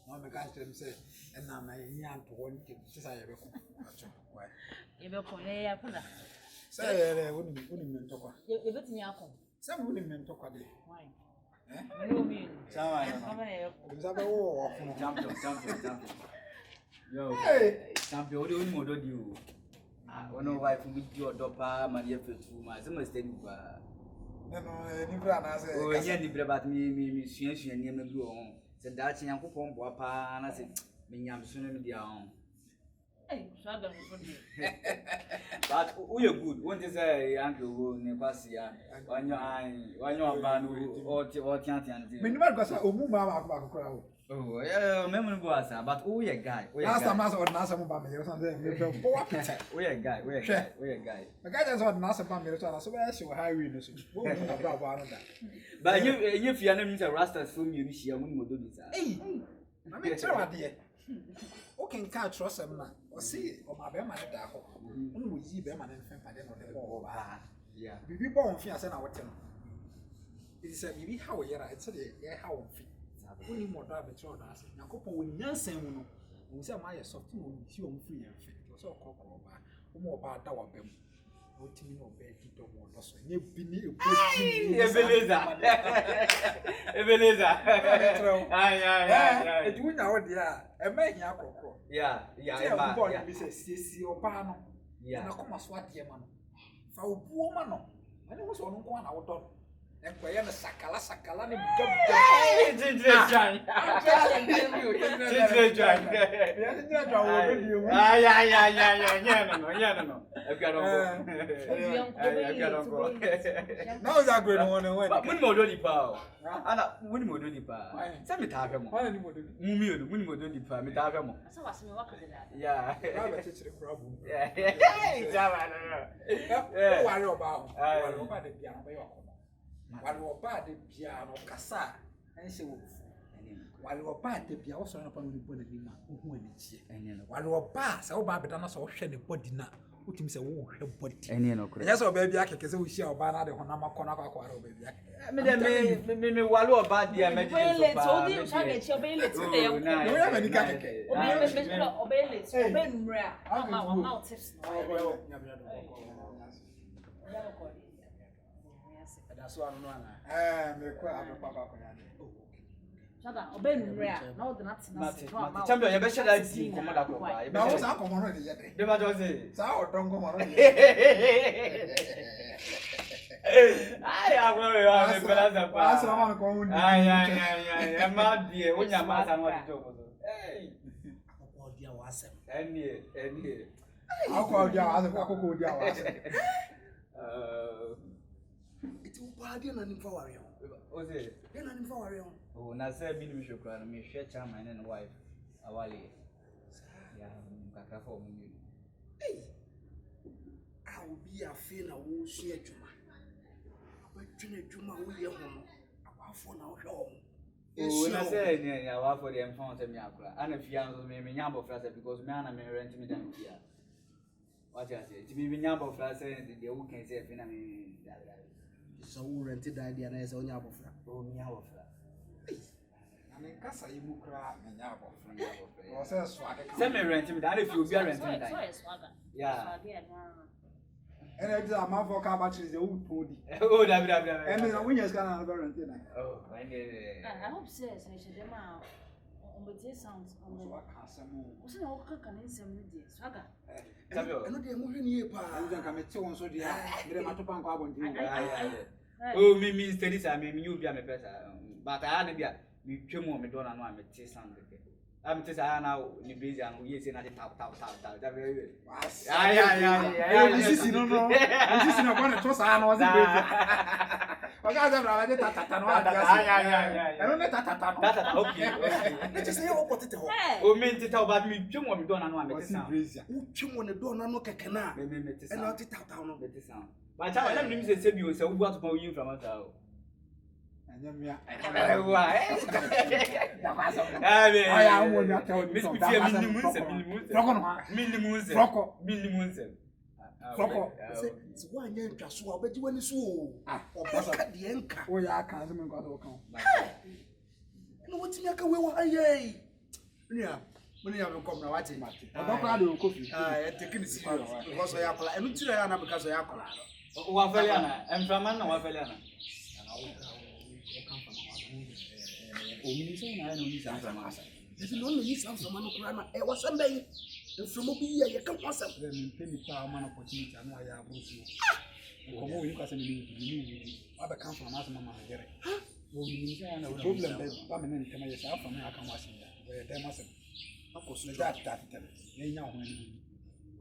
No, I can't tell him, say, and now my young to one thing, since I ever come. You will come here, say, wouldn't talk. You're betting your uncle. Some women talk a day. Why? I know me. Champion. Yo, champion, what do you want to do? I want to wife with your daughter, my dear, for 2 months. I must tell you. No, oh, yeah, about me, she and you do on. Said that young coupon, papa, and I said, me, I'm soon down. Hey, but we are good. What is a uncle never see on your eye, on your band or Tiantian? Minimum was a woman. Oh, yeah, memory was, but we a guy. Last time I saw Nasa Bammy or something. We a guy, we a guy. The guy that's what Nasa Bammy, so I show how we know. But you fear them to Rastas from you, she wouldn't do this. Hey, I mean, so dear. Okay, can't trust him now. Or see, or my bear man at home. Only we see bear man and family on the wall. Yeah, we born fears and our ten. It is a baby how you're right, so yeah, how fit. Only more drive the road as a couple when Yansen will say my soft moon, you won't free and fit. Was all cocoa more about our bem. What you know, bed, you don't want us. You believe Ebenezer. It wouldn't out there. A man, yeah, Mrs. or Pano. Yeah, I come as what dear man. For a woman, I was on one out on. And we are the Sakala, and now is a great one. When more do power. When more do power. Some Italian, when more do power, Italian. Yeah, the problem. Yeah, worry about the piano. While you are bad, the piano, Cassa, and she will. While you are bad, the piano, also upon the body, while you are bad, so bad, but I'm also shed the body now. Put him say, oh, her body. And you know, yes, or baby, I can say we shall banner the Honama Conaka, baby. I mean, while you are bad, dear, maybe let's target your bailiff today. We have any cake. Obey it, obey rare. Our mouth tips. That's one. Papa. Obey rare. No, the nuts. Champion, you better like see Commander. No, it's not common. The matter is, so don't go on. I am very I'm not dear. When your master wanted to go. Hey, dear was and here. I'll call you as a cocoa. It's bad and for was it? Oh, Nasa Bill Shukran, me share chairman and wife. Awali. Yeah, Kaka for me. Hey, I will be a fan of who share Juma. But Juma will be home. Our phone out home. Oh, I said, yeah, I for the infant of Yakura. And if you answer me, Yambo Frasa, because man, I'm renting me down here. What I say, to be Yambo Frasa, the who can say, so rented idea as on Yabo. Oh, Yabo. I mean, Cassa, you will cry, and Yabo. Send me renting that if you be renting. Yeah. And it's a month for Cabachi, the old pony. Oh, and then when you're going to have a renting. Oh, I hope says I should them out. But this sounds on the castle. Was an old cook and some swagger. I know they're moving here, I'm going to tell so dear. Oh, me means Teresa, maybe you be a better. But I had to be Chumo, Madonna, and I'm a tea sound. I'm just now in busy and we is in a tap. That very good. Yeah. This is no. This is not going to trust. I was I don't know that. Okay. Just never put it. Oh, meant to tell about me. Chumo, we don't know. I'm Chumo, the door, no cacana. And not it out of the sound. But I let me say, you so what about you from us? And Nyamia. Froko. Se wa nya ntwa so obeji wani so o. Obaka de enka. O ya aka se me nkwa so kan. No wotimi aka we wa aye. Nia, muni ya kom na wati. Odokwa de kofi. E take ni serious. Because ya kola. Enu tira ya na because ya kola. Wa feliana, emfama na wa feliana. Ominisa na no nisa emfama asa. Esi no nisa emfama no kura na wasambe yi. Emfama bi ya ka kwasam. Me mpeni pa ma na opportunity anu aya abrosu. Komo we kwasam ni aba kan fa ma ma gere. Ominisa na problem ba me ne ntema yesa afa me aka wasin da. We dem asem. Akoso that tell. Ye nya ho ni.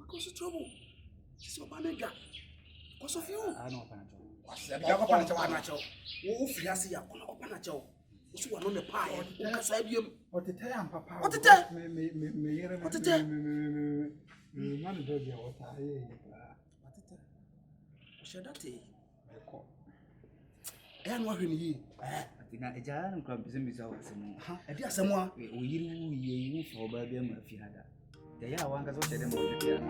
Akoso trouble. So banega. Cause of you. I know panacho. Ya ko panacho wa nacho. Wo firi ase ya ko na ko panacho. Usu wa no ne pa ya. Wo kasa biem. Otete am papa. Otete. Me yere me. Otete. Man do dia wota ye. Otete. O shedate. Eko. E anu ahwe ni yi. Atina eja na nkwa mbisa wa asemu. Ha, e di asemu a. O yiri wu ye wu fa oba bia ma fi hada. Ya ya wa nka so shede ma o dwetya.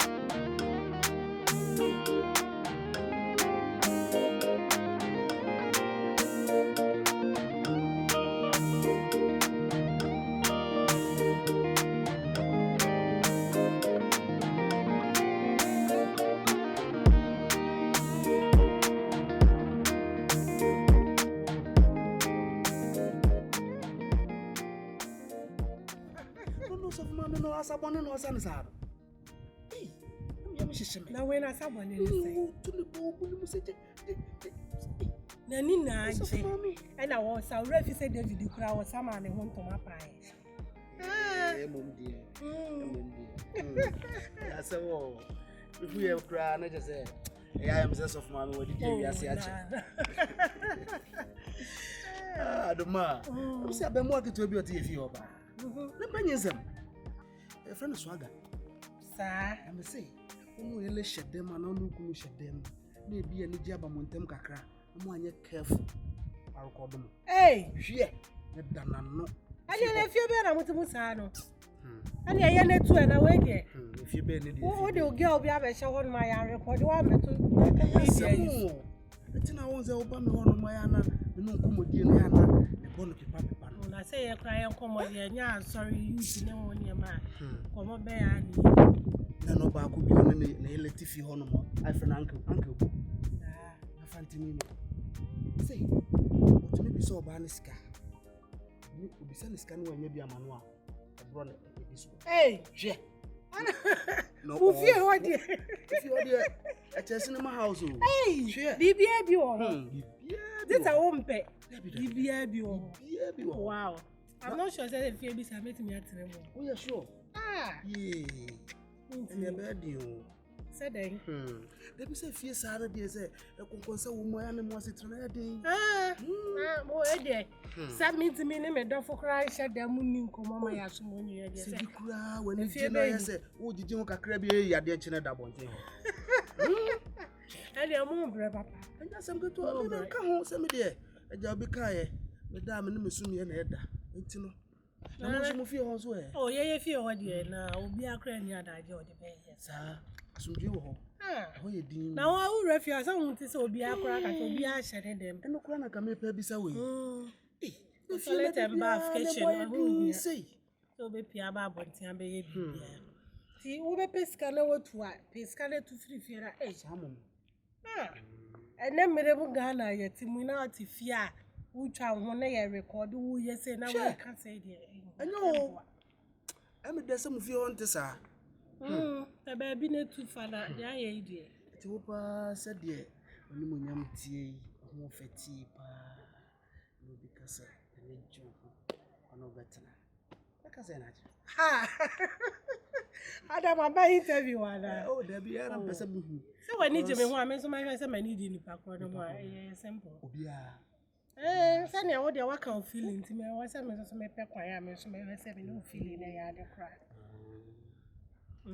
Sabone no san sa. Na we na sabone ni say. Tuli bo bu mu se Na ni na anje. E na wo sa ora fi say David kura wo sama ne ho ntoma pae. Mom die. Mom die. Ya se wo. If we kura na just say I am sense of mommy what did you ase ache. Adoma. O se abemo aketo bi o te fi oba. Na banyezam. A friend swagger. Sir, I say, oh, you let shed them and no good shed them. Maybe any jab among them kakra. No one yet careful. I'll call them. Hey, yeah, let them know. I didn't feel better with Musano. And I am too, and I wait there. If you been in the girl be able to show on my record, you want me to. It's in our own Obama on my Anna, no Comodiana, the Bonnet Papa. I say a cry and come on, yeah, sorry, you know when your man. Come on, bear. No back could be on a relative honor. I found uncle. I found me. Say, what maybe so Baniska. You could be sending scan when maybe a manual. A brother. Hey, yeah. No, who fear what dear? If you are there at a cinema house. Hey, BBA, this a home pet. Wow. I'm not sure that if you be submitting me at the moment. Oh, yeah, sure. Yeah. And a bad deal. Said they. Let me say, fear Saturday, say, a concern woman and was it ready? Oh, dear. Sat me to me, name a dog for cry, shed the moon, come on, my ass, when you cry when you say, oh, did you look a crabby? You didn't know that one thing. And you're more brave, and that's some good to come home, send me there. A job be kind, Madame and Missumi and Edda. Ain't you know? I'm not sure also. Oh, yeah, if you're what you now, will be a cranny that I do the pay, sir. Some you now, I will refuse. I want to so be a crack, I will be a shedding them. And no crown can make baby away. If you let them bath kitchen, say, so be Piaba, but baby. See, over Pescana, what to what? Pescana to free fear age, Hammond. And then Medable Ghana, yet Timunati fear, which I want to record, who you say now I can't say dear. I know. I'm a some of you on this, sir. The baby need to find out the idea. Topa said, dear, when you young tea, more fatty, because I need joke on no better. Like I said, ha! Adam, I buy interview. Oh, there be a person. So I need to be one, so my husband, I need in the background of my simple. Sunny, I want your work on feeling to me. I was a man of my pepper, I am so my 7 feeling I had a cry. A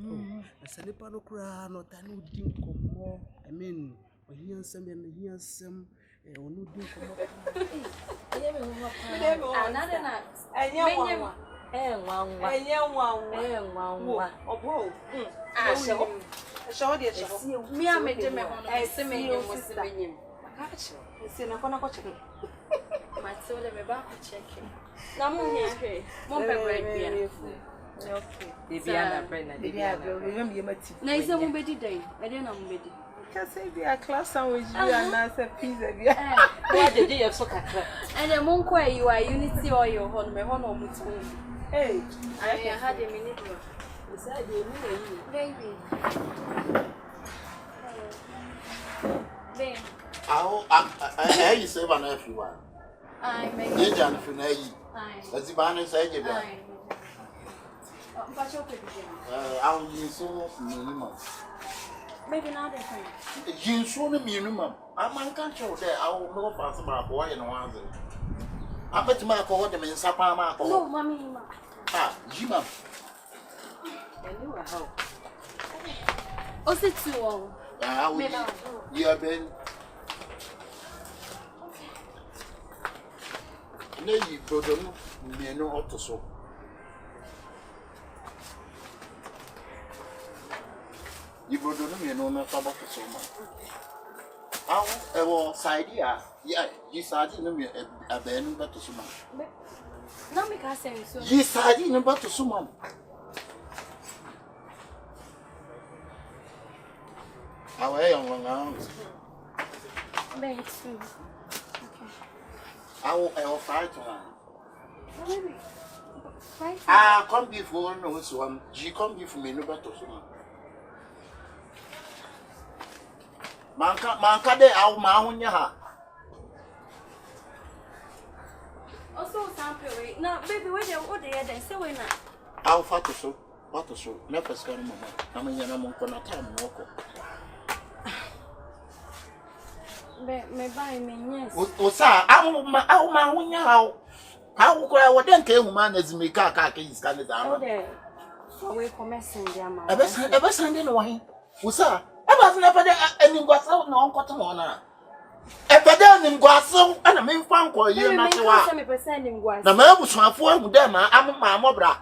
salipano cry, not I know dink more. I mean, when he and some, or no dink. I am another night. And you want me, I made them I say, me, was the menu. see, I'm going to check it. My soul, I'm about to check him. No more here. More bread. Okay. Bibiana, Bibiana, nice of Betty Day. I don't know Betty. Can say be a class sandwich, you and I said pizza. What the day of soccer? And a monk where you are unity or your home, my home with me. Hey, I had a minute. Baby. Baby. I you save on everyone. I make it. As if I say, I'll use so minimum. maybe not different. You show the minimum. I'm unconscious there. I will know fast about boy and one. I bet my call them in Sapama. No, mommy. Ah, Jima. And you are how? Oh, it's too long. You have been. Nay, brother, you know what to so. You brother, you know not about to so much. I was idea. Yeah, you started a band but to summon. No, make us say so. You started about to summon. How young one now? Very soon. I will fight one. Maybe. Ah, come before no one. She come before me, no better soon. Manka de au mahunya. Also, sample. No, baby, where you order then say we na. I'll fat so. What so? Never scan mama. I mean, I'm on time. Me buy me yes. Osaa, au mahunya how? How could I want to woman as me car is coming down? Oh, there. So we commencing there, ma. Ever sending away. Osaa, I was never there any was out no cotton on her. Ever done in Guasso and a main fan call you not to what? The man was my four with them. I'm my mobra.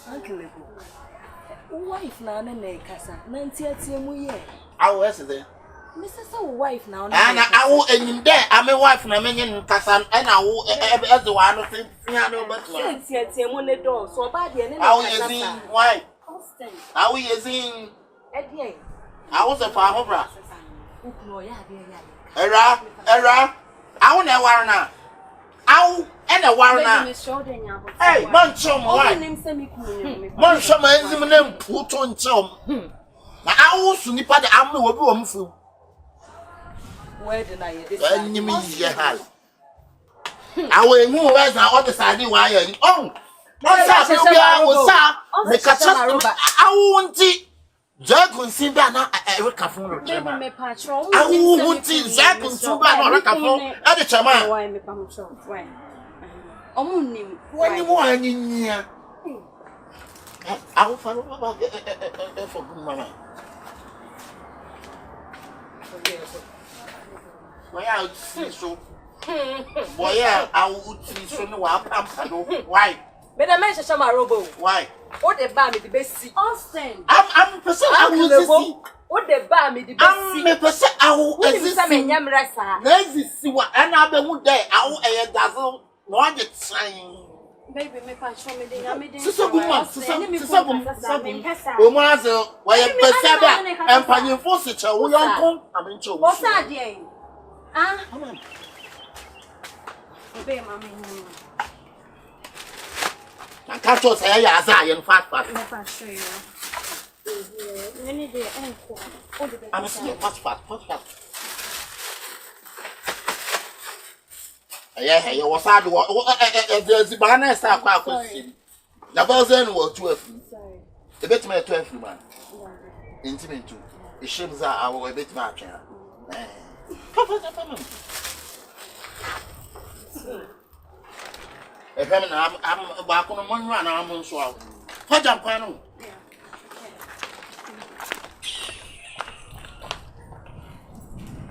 Uncle Ebo. Wife now, Nene Casa, 90 years. I was there. Mrs. Wife now, and I will in there. I'm a wife and a minion Cassan, and I will as the one of the piano, but since yet, the door, so bad. How you see? Why? How you see? I was a farmer. Era, I will never warn. Ow, and a warner. Hey, Munchum, why? Munchum, and name put on chum. I will soon nip the arm will be on food. Where did I get this? You mean, yeah, I will move as I understand why you're on. I won't see Jack will see that I will come from the patrol. I won't see Jack will see that at the Chama. Why, me come from? Why? Only when you want in here. I will follow about for good mama. Why I see so? Why I would see so no why? But I mentioned some robo. Why? What the bar me the best Austin. I'm percent I will see. What the bar me the best I'm percent I will exist. Let's see what another would day. I will a dazzle. No, I get sign. Baby, me pass me the yammy. Sister woman, sister. Omazo, why you perceive and Panny Fosset, we are come. I'm in trouble. What's that, dear? Ah, obey, mammy. I can't just say as I am fat. I'm a still fat. Yeah, you was hard. There's the Vanessa quite question. The person was 12. A bit my 12 man. Intimate too. The ships are our bit match. I'm back on one run. I'm on swell. What jump panel?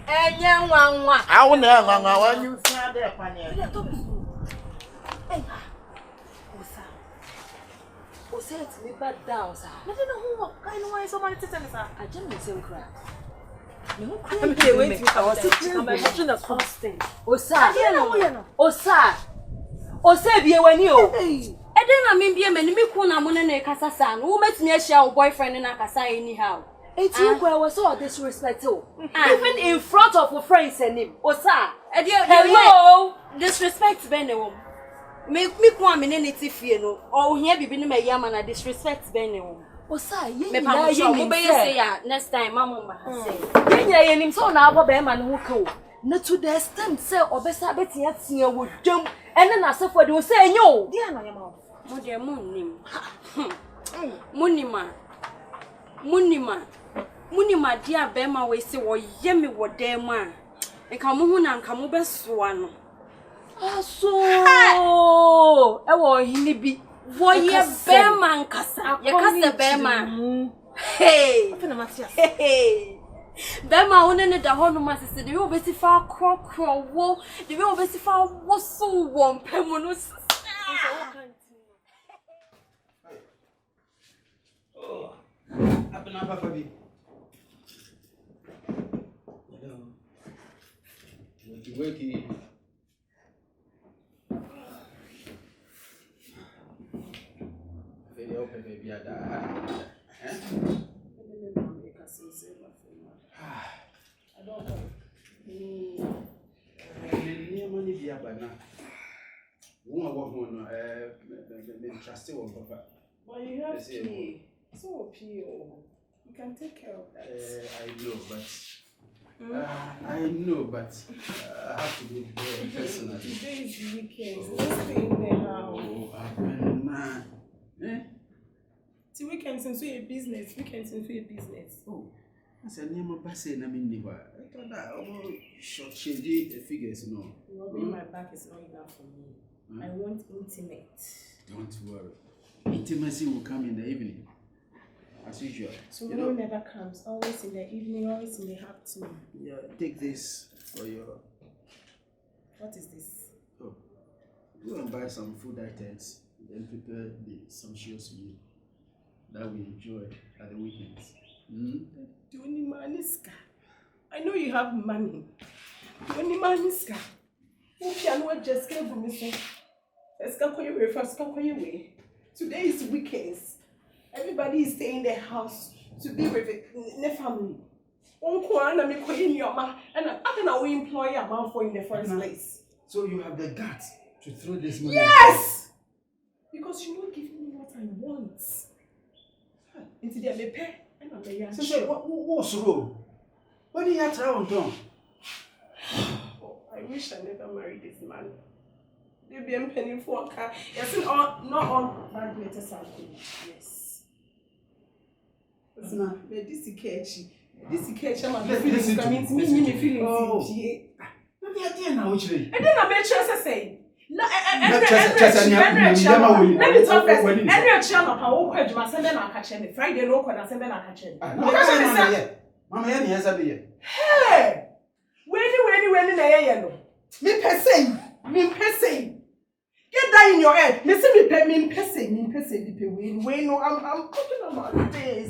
Enyanwa. I will never when you stand there, Fanny. Osaa to me bad down, sir. I don't know who kind of why somebody to tell me, sir. I just need some crap. No crap. I'm waiting for us to come and show us fasting. Osaa. Osaa be when you. I don't know, maybe a man, me kuna money kasa san. Who met me share boyfriend in a kasa anyhow. It's you who was so disrespectful. Even in front of your friends and him. Osaa. Hello. Disrespect Benny. Me kwa me ne tifie no o hia bibi no mayama na disrespect ben ne wo osaa ye me pa mo be say ya next time mama say nya ye nim so na abo be ma no ka o na to the extent say obesa betia tia wo dwam ene na asefo de o say enyo dia no yama mo de munima dia be ma we say wo ye me wo dem ma nka mo hu na nka mo be soa no so ewo hini bi voye bema nkasa ye kasa bema hey afena matias hey bema wonene da hono masese de wo beti fa krokro wo de wo beti fa wo so wo mpemu no oh abena papa bi hello weki open baby ada I don't know ni money bi abana won awo no me trust you papa but you have to so PO you can take care of that I know but I have to be there personally. Today is weekend. Let's stay in the house. Oh, abena Ti weekends into your business. Oh, that's a name of Bassy. I mean, I thought that short shady figures, no. Rubbing my back is not enough for me. I want intimate. Don't worry. Intimacy will come in the evening, as usual. Tomorrow never comes. Always in the evening, always in the afternoon. Yeah, take this for your. What is this? Oh, go and buy some food items, then prepare the sumptuous meal that we enjoy at the weekends. I know you have money. Today is weekends. Everybody is staying in their house to be with their family. And I'm not employ a man for in the first place. So you have the guts to throw this money? Yes! Because you won't give me what I want. Into the pay and I'm a so what's wrong? What do you have to on Tom? I wish I never married this man. They'll be penny for a car. Yes, not all bad letters are good. Yes. It's not. This is catchy. I'm feeling coming to me feeling. Oh. I didn't know which way. And then I made sure I say. Let me talk first. Every child I will catch my Sunday and catch him. Friday, no, when I send them, I catch him. Mama, yes, I'll be here. Hey! When in the yellow. Me pessing. Get that in your head. Listen, me pessing. Wait, no, I'm talking about this.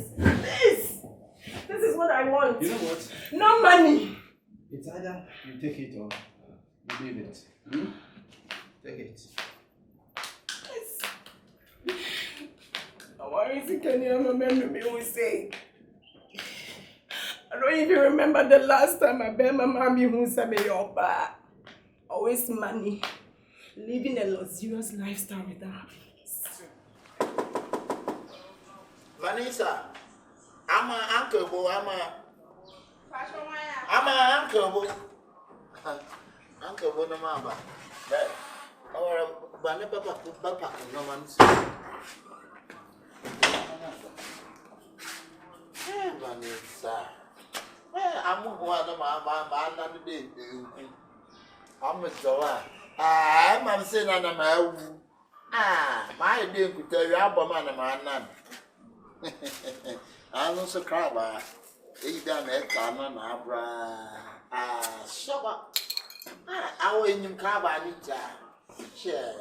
This is what I want. You know what? No money. It's either you take it or you leave it. Take it. Yes. Why is it can you remember me always say? I don't even remember the last time I bet my mommy who said me your back. Always money. Living a luxurious lifestyle without happiness. Vanessa, I'm an uncle, I'm an uncle. Uncle, no mama. Or Banapa, no man's. Vanessa. I'm one of my baby. I'm a Zola. I'm saying, my dear could tell you about man. I'm also crab. He done it, I'm not. Shaba. I will in him cabanita. Share.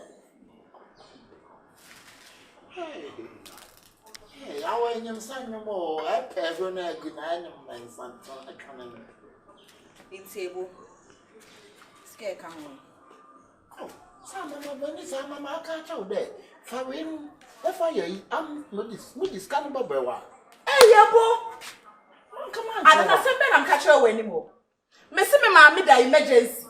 Hey, I will in him son no more. I pay for no good animal and something. I can't. In table. Scare come on. Oh, some of my Vanessa, Mamma can't show that. For him, if I am with this cannibal bewa. Hey, Yabo! Come on, I don't know, I'm catching away anymore. Miss me, mammy, the emergency.